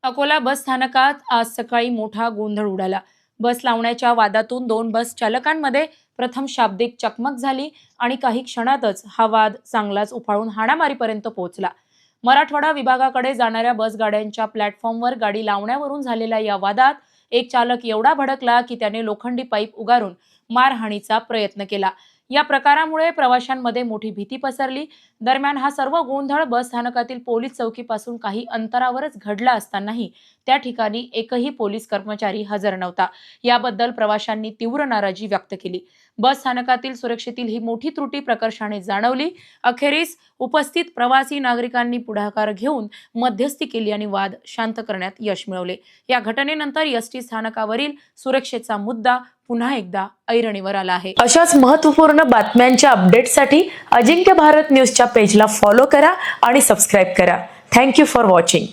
अकोला बस स्थानकात आज सकाळी मोठा गोंधळ उडाला. बस लावण्याच्या वादातून दोन बस चालकांमध्ये प्रथम शाब्दिक चकमक झाली आणि काही क्षणातच हा वाद चांगलाच उफाळून हाणामारीपर्यंत पोहोचला. मराठवाडा विभागाकडे जाणाऱ्या बस गाड्यांच्या प्लॅटफॉर्मवर गाडी लावण्यावरून झालेल्या या वादात एक चालक एवढा भडकला की त्याने लोखंडी पाईप उगारून मारहाणीचा प्रयत्न केला. या प्रकारामुळे प्रवाशांमध्ये मोठी भीती पसरली. दरम्यान हा सर्व गोंधळ बस स्थानकातील पोलीस चौकीपासून काही अंतरावरच घडला असतानाही त्या ठिकाणी एकही पोलीस कर्मचारी हजर नव्हता. याबद्दल प्रवाशांनी तीव्र नाराजी व्यक्त केली. बस स्थानकातील सुरक्षेतील ही मोठी त्रुटी प्रकर्षाने जाणवली. अखेरीस उपस्थित प्रवासी नागरिकांनी पुढाकार घेऊन मध्यस्थी केली आणि वाद शांत करण्यात यश मिळवले. या घटनेनंतर एसटी स्थानकावरील सुरक्षेचा मुद्दा पुन्हा एकदा ऐरणीवर आला आहे. अशाच महत्त्वपूर्ण बातम्यांच्या अपडेटसाठी अजिंक्य भारत न्यूजच्या पेजला फॉलो करा आणि सबस्क्राईब करा. Thank you for watching.